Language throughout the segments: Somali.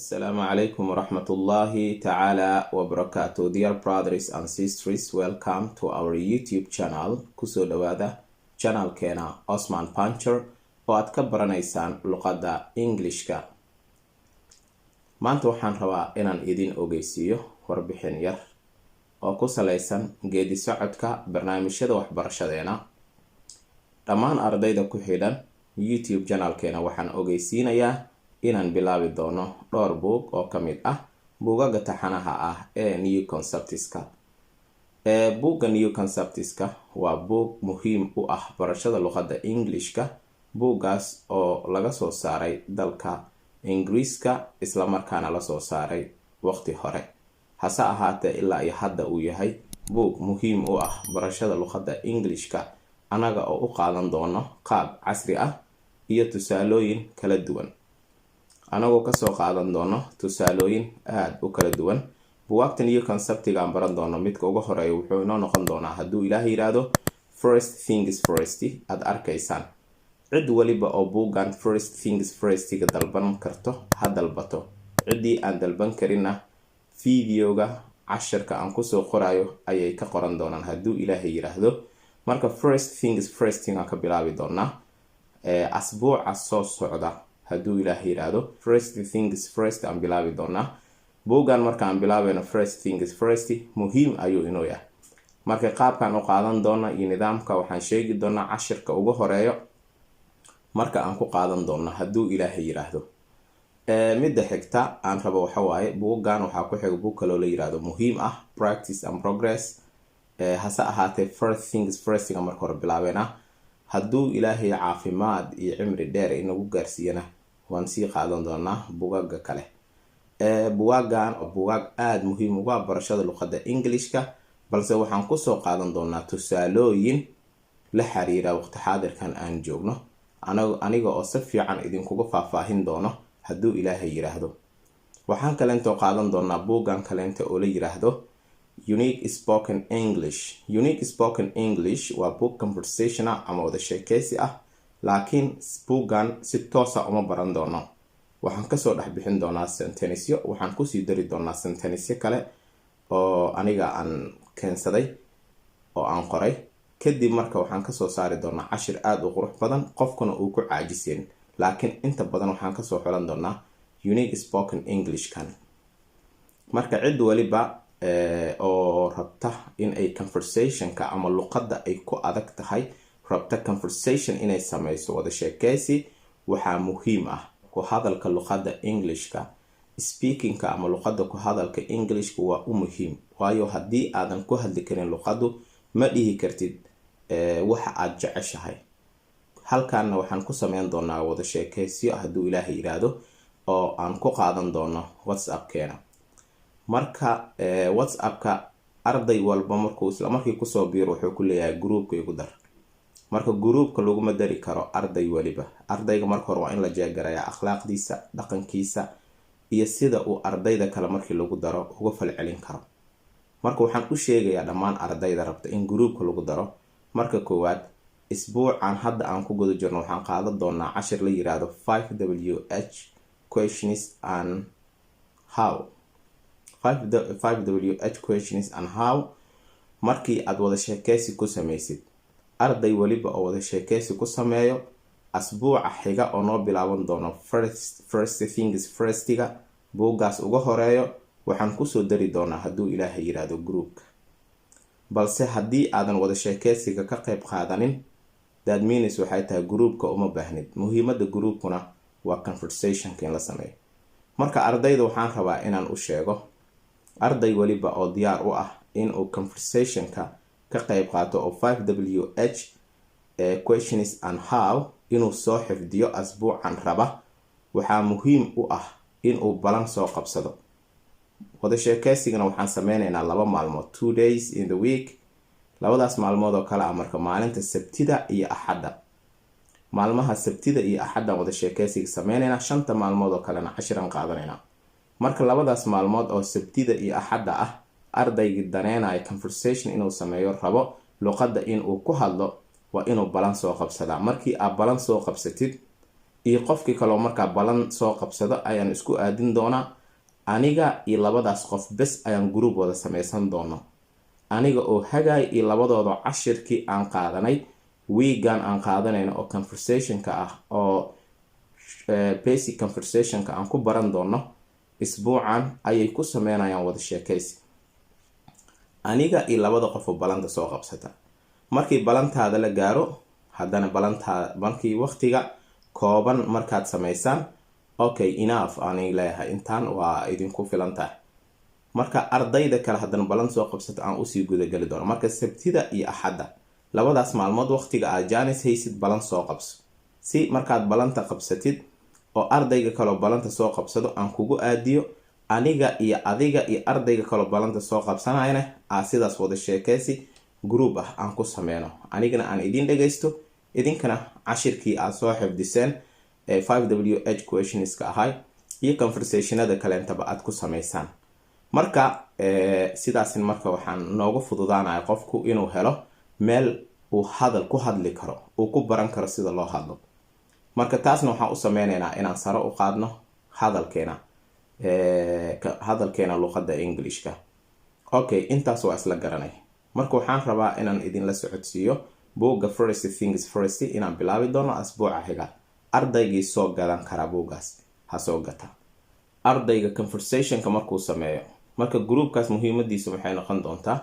Assalamu alaikum warahmatullahi ta'ala wabarakatuh. Dear brothers and sisters, welcome to our YouTube channel. Kusoo dhawaada channelkeena Osman Puncher oo aad ka baranaysaan luqadda Englishka. Maanta waxaan rabaa inaan idin ogeysiiyo warbixin yar oo ku saleysan geedi socodka barnaamijyada waxbarashadeena. Dhammaan ardayda ku xidhan YouTube channelkeena waxaan ogeysiinayaa inaan bilaabi doono dhowr buug oo ka mid ah buugaga taxanaha ah ee New Conceptska. Buugga New Conceptska waa buug muhiim u ah barashada luqadda Englishka. Buuggaas oo laga soo saaray dalka Ingiriiska isla markaana la soo saaray waqti hore. Hase ahaatee ilaa iyo hadda uu yahay buug muhiim u ah barashada luqadda Englishka anaga oo u qaadan doono qaab casri ah iyo tusaalooyin kala duwan. Anagoo ka soo qaadan doono tusaalooyin aad u kala duwan. Buugagta New Conceptga aan baran doono midka ugu horeeya wuxuu inoo noqon doonaa hadduu Ilaahay yiraahdo First Things First. Aad arkaysaan cid waliba oo buuggan First Things First-ga dalban karto ha dalbato. Ciddii aan dalban karinna videoga casharka aan kusoo qorayo ayay ka qoran doonaan hadduu Ilaahay yiraahdo. Marka First Things First aan ka bilaabi doonaa asbuuca soo socda hadduu Ilaahay yiraahdo. First Things First aan bilaabi doonaa. Buuggan marka aan bilaabayno First Things First muhiim ayuu inoo yahay. Marka qaabkaan u qaadan doona iyo nidaamka waxaan sheegi doonaa casharka ugu horeeyo marka aan ku qaadan doona hadduu Ilaahay yiraahdo. Midda xigta aan rabo waxa waaye buuggan waxaa ku xiga buug kale oo la yiraahdo muhiim ah Practice and Progress. Hase ahaatee First Things First marka hore bilaabayna hadduu Ilaahay caafimaad iyo cimri dheer inagu gaarsiiyana waan sii qaadan doonaa buugaga kale. Buugaggan oo buugag aad muhiim ugu ah barashada luqadda Englishka balse waxaan ku soo qaadan doonaa tusaalooyin la xiriira waqti xaadirkan aan joogno aniga oo si fiican idinkugu faahfaahin doono hadduu Ilaahay yiraahdo. Waxaan kaleento qaadan doonaa buuggan kaleento oo la yiraahdo Unique Spoken English. Unique Spoken English waa buug conversational ama wada sheekeysi ah laakiin buuggan si toos ah uma baran doono. Waxaan kasoo dhex bixin doonaa sentenisyo. Waxaan kusii dari doonaa sentenisyo kale oo aniga aan keensaday oo aan qoray. Kadib marka waxaan kasoo saari doonaa cashir aad u qurux badan qofkuna uu ku caajiseen. Laakiin inta badan waxaan kasoo xulan doonaa Unique Spoken English kan. Marka cid waliba oo rabta in ay conversationka ama luqadda ay ku adag tahay rabta conversation inay sameyso wada sheekeysi waxaa muhiim ah ku hadalka luqadda Englishka. Speakingka ama luqadda ku hadalka Englishka waa u muhiim waayo haddii aadan ku hadli karin luqaddu ma dhihi kartid waxa aad jeceshahay. Halkaana waxaan ku sameyn doonaa wada sheekeysiyo hadduu Ilaahay yiraahdo oo aan ku qaadan doono WhatsApp-keena. Marka WhatsApp-ka arday walba markuu isla markii kusoo biiro wuxuu ku leeyahay groupka igu dar. Marka groupka laguma dari karo arday waliba. Ardayga marka hore waa in la jeegarayaa akhlaaqdiisa, dhaqankiisa iyo sida uu ardayda kale markii lagu daro uga falcelin karo. Marka waxaan u sheegayaa dhammaan ardayda rabta in groupka lagu daro. Marka koowaad isbuucan hadda aan ku guda jirno waxaan qaadan doonaa cashir la yiraahdo 5WH questions and how. 5WH questions and how. Markii aad wada sheekeysi ku sameysid arday waliba oo wada sheekeysi ku sameeyo asbuuca xiga oo noo bilaaban doono First Things First-ga buuggaas ugu horeeyo waxaan kusoo dari doonaa hadduu Ilaahay yiraahdo groupka. Balse haddii aadan wada sheekeysiga ka qayb qaadanin that means waxay tahay groupka uma baahnid. Muhiimadda groupkuna waa conversationka in la sameeyo. Marka ardayda waxaan rabaa inaan u sheego arday waliba oo diyaar u ah in uu conversationka ka qayb qaato oo 5WH questions and how inuu soo xifdiyo asbuucan raba waxaa muhiim u ah in uu balan soo qabsado. Wada sheekeysigana waxaan sameynaynaa 2 maalmood 2 days in the week. Labadaas maalmood oo kala ah marka maalinta Sabtida iyo Axadda. Maalmaha Sabtida iyo Axadda wada sheekeysiga sameynaynaa 5 maalmood oo kalena cashiran qaadanaynaa. Marka labadaas maalmood oo Sabtida iyo Axadda ah ardayga daneenaya conversation inuu sameeyo rabo luqadda in uu ku hadlo waa inuu balan soo qabsadaa. Markii aad balan soo qabsatid iyo qofkii kaloo markaa balan soo qabsado ayaan isku aadin doonaa. aniga iyo labadaas qof bes ayaan group wada sameysan doono, aniga oo hagaay iyo labadooda cashirkii aan qaadanay weegan aan qaadanayno oo conversationka ah oo basic conversationka aan ku baran doono isbuucan ayay ku sameynayaan wada sheekaysi. aniga iyo labada qof oo balanta soo qabsata markii balantaada la gaaro, haddana balantaada markii waqtiga kooban markaad sameysaan, okay enough aanay leeyahay intaan waa idinku filan tahay. marka ardayda kale haddana balan soo qabsata aan usii gudagali doono. marka sabtida iyo axadda labadaas maalmood waqtiga aad jaanis haysid balan soo qabso, si markaad balanta qabsatid oo ardayga kaloo balanta soo qabsado aan kugu aadiyo, aniga iyo adiga iyo ardayga kaloo balanta soo qabsanayna sidaas wada sheekaysi group ah aan ku sameyno, anigana aan idin dhagaysto, idinkana cashirkii aad soo xifdiseen 5WH questionska ahay iyo conversationada kaleentaba aad ku sameysaan. marka sidaasin marka waxaan noogu fududaanaya qofku inuu helo meel uu hadal ku hadli karo, uu ku baran karo sida loo hadlo. marka taasna waxaan u sameynaynaa inaan sare u qaadno hadalkeena luqadda Englishka. okay intaas waa isla garanay. marka waxaan rabaa inaan idinla socodsiiyo buugga First Things First inaan bilaabi doono asbuuca xiga. ardaygii soo gadan kara buuggaas ha soo gata. ardayga conversationka markuu sameeyo, marka groupkaas muhiimadiisa waxay noqon doontaa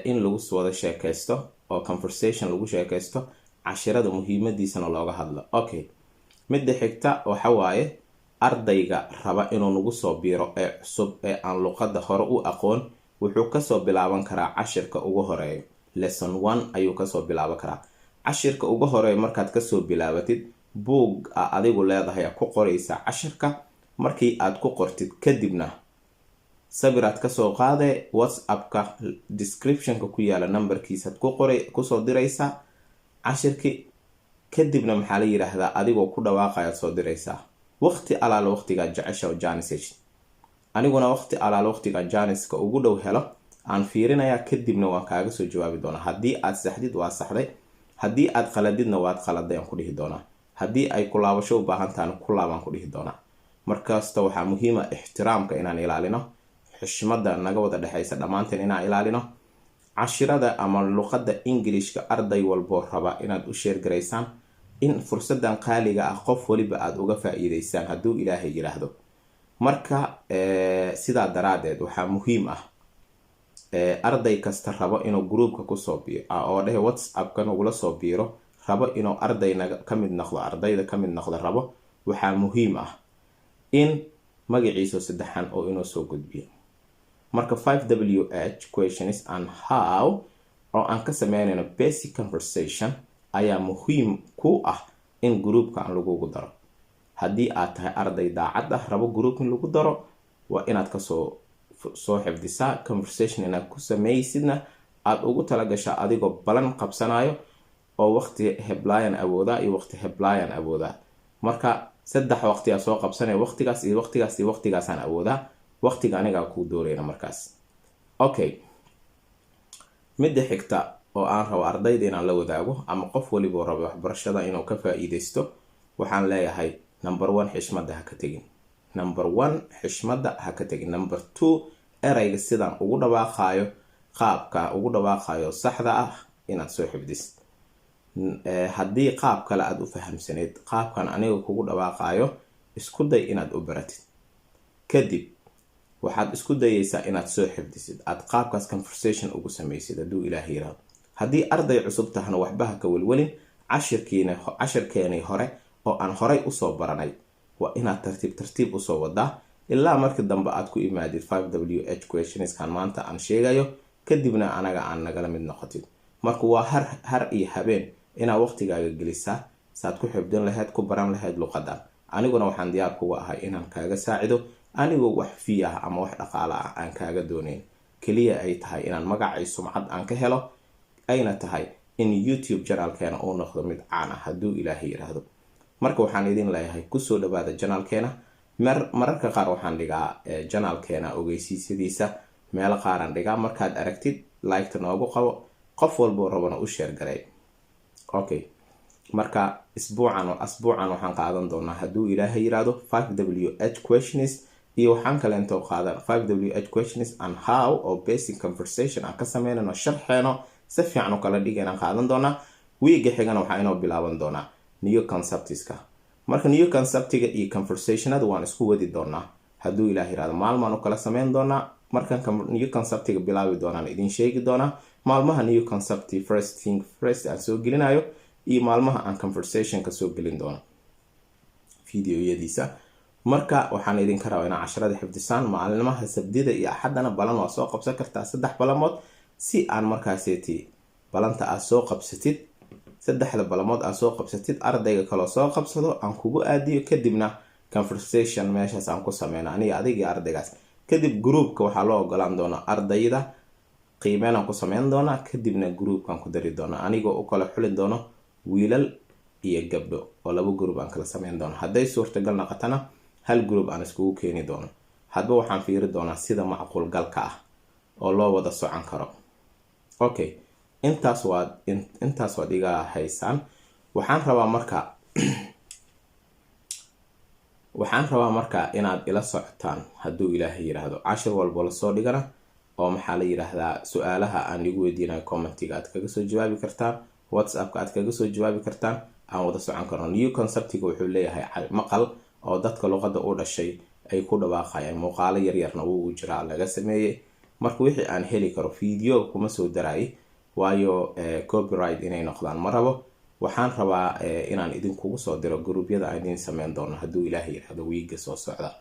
in lagu wada sheekaysto oo conversation lagu sheekaysto, cashirada muhiimadiisana looga hadlo. okay midda xigta waxa waaye ardayga raba inuu nagu soo biiro ee cusub ee aan luqadda hore u aqoon, wuxuu kasoo bilaaban karaa cashirka ugu horeeyo. lesson 1 ayuu kasoo bilaaban karaa. cashirka ugu horeeyo markaad kasoo bilaabatid, buug adigu leedahay ku qoraysa cashirka. markii aad ku qortid kadibna sabiraad kasoo qaade whatsappka descriptionka ku yaala numberkiisaad kusoo diraysaa cashirkii. kadibna maxaa la yiraahdaa adigoo ku dhawaaqayaad soo diraysaa waqti alaala waqtigaa jecesha jaanis. aniguna waqti alaala waqtigaa jaaniska ugu dhow helo aan fiirinayaa, kadibna waan kaaga soo jawaabi doonaa. haddii aad saxdid waa saxday, haddii aad qaladidna waad qaladay aan ku dhihi doonaa. haddii ay ku laabasho u baahan tahana ku laabaan ku dhihi doonaa. markasta waxaa muhiima ixtiraamka inaan ilaalino, xushmada naga wada dhexaysa dhammaanteen inaan ilaalino. cashirada ama luqadda Englishka arday walboo raba inaad u sheergaraysaan, in fursadan qaaliga ah qof waliba aad uga faa'iidaysaan hadduu ilaahay yiraahdo. marka sidaa daraadeed waxaa muhiim ah arday kasta rabo inuu groupka kusoo biiro oo dhahe whatsappka nagula soo biiro, rabo inuu ardayna kamid noqdo, ardayda kamid noqdo rabo, waxaa muhiim ah in magaciisa saddexan oo inuu soo gudbiyo. marka 5WH questions and how oo aan ka sameynayno basic conversation ayaa muhiim ku ah in groupka aan lagugu daro. haddii aad tahay arday daacad ah rabo group in lagu daro, waa inaad kasoo xifdisaa conversation inaad ku sameysidna aad ugu talagashaa adigoo balan qabsanayo oo waqti heblayan awoodaa iyo waqti heblayan awoodaa. marka 3 waqti aad soo qabsanay, waqtigaas iyo waqtigaas iyo waqtigaasaan awoodaa, waqtiga anigaa kuu dooreyna markaas. okay midda xigta oo aan rabo ardayda inaan la wadaago ama qof waliba rabo waxbarashada inuu ka faa'iideysto, waxaan leeyahay number 1 xishmada ha ka tagin. number 1 xishmada ha ka tagin. number 2 erayga sidaan ugu dhawaaqayo, qaabka ugu dhawaaqayo saxda ah inaad soo xifdisid. haddii qaab kale aad u fahamsaneed qaabkan aniga kugu dhawaaqayo, isku day inaad u baratid. kadib waxaad isku dayaysaa inaad soo xifdisid, aad qaabkaas conversation ugu sameysid hadduu ilaahay yiraahdo. haddii arday cusub tahana waxba ha ka welwelin, cashirkeenii hore oo aan horay usoo baranay waa inaad tartiib usoo wadaa ilaa markii dambe aad ku imaadid 5WH questionskan maanta aan sheegayo, kadibna anaga aan nagala mid noqotid. marka waa har iyo habeen inaad waqtigaaga gelisaa saad ku xifdin lahayd, ku baran lahayd luqadan. aniguna waxaan diyaar kuga ahay inaan kaaga saacido, anigoo wax fee ah ama wax dhaqaale ah aan kaaga doonayn. kaliya ay tahay inaan magacay sumcad aan ka helo, ayna tahay in YouTube channelkeena uu noqdo mid caan ah hadduu ilaahay yiraahdo. marka waxaan idin leeyahay kusoo dhawaada channelkeena. mararka qaar waxaan dhigaa channelkeena ogeysiisyadiisa meel qaaran dhigaa. markaad aragtid like-ta noogu qabo, qof walba rabana u share garay. okay marka asbuucan waxaan qaadan doonaa hadduu ilaahay yiraahdo 5wh questions iyo waxaan kale intoo qaadan 5wh questions and how oo basic conversation aan ka sameynano sharxeeno si fiican u kala dhigayna qaadan doonaa. wiiga xigana waxaa inoo bilaaban doonaa new conceptska. marka new conceptiga iyo conversationada waan isku wadi doonaa hadduu ilaahay yiraahdo. maalmaan u kala sameyn doonaa. markan new conceptiga bilaabi doonaan idin sheegi doonaa maalmaha new concept first thing first aan soo gelinayo iyo maalmaha aan conversation ka soo gelin doono videoyadiisa. marka waxaan idinka rabaa inaa casharada xifdisaan. maalmaha sabdida iyo axadana balan waa soo qabsan kartaa 3 balamood si aan markaaseeti balanta aad soo qabsatid 3 balamood aad soo qabsatid ardayga kale soo qabsado aan kugu aadiyo kadibna conversation meeshaas aan ku sameyno aniga adiga ardaygaas. kadib groupka waxaa loo ogolaan doonaa ardayda qiimeyn aan ku sameyn doonaa kadibna groupkan ku dari doonaa anigoo u kala xulin doono wiilal iyo gabdho oo 2 group aan kala sameyn doono. hadday suurtagal noqotana hal group aan iskugu keeni doono. hadba waxaan fiiri doonaa sida macquul galka ah oo loo wada socon karo. okay intaas waad iga haysaan. waxaan rabaa marka inaad ila socotaan hadduu ilaahay yiraahdo. cashir walbo la soo dhigana oo maxaa la yiraahdaa su'aalaha aan igu weydiinayo commentiga aad kaga soo jawaabi kartaan, whatsappka aad kaga soo jawaabi kartaan, aan wada socon karno. new conceptiga wuxuu leeyahay maqal oo dadka luqadda u dhashay ay ku dhawaaqayaan. muuqaalo yaryarna wuu jiraa laga sameeyay. marka wixii aan heli karo video kuma soo daray waayo copyright inay noqdaan ma rabo. waxaan rabaa inaan idinkugu soo diro gruubyada aan idin sameyn doono hadduu ilaahay yiraahdo wiiga soo socda.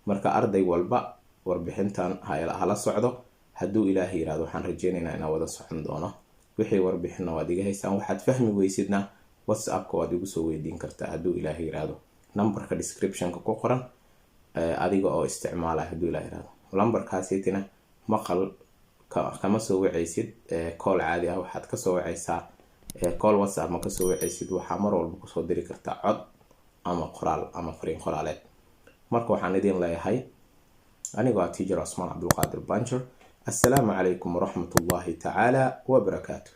marka arday walba warbixintan hala socdo hadduu ilaahay yiraahdo. waxaan rajeynaynaa inaan wada socon doono. wixii warbixinna waad iga haysaan. waxaad fahmi weysidna whatsappka waad igu soo weydiin kartaa hadduu ilaahay yiraahdo. numberka descriptionka ku qoran adiga oo isticmaala hadduu ilaahay yiraahdo. lambarkaasiitina maqal kama soo wacaysid call caadi ah. waxaad ka soo wacaysaa call whatsapp ma ka soo wacaysid. waxaa mar walba ku soo diri kartaa cod ama qoraal ama fariin qoraaleed. marka waxaan idin leeyahay anigoo teacher Usman Abdulqaadir Banjar. assalaamu calaykum waraxmatullaahi tacaala wabarakaatuh.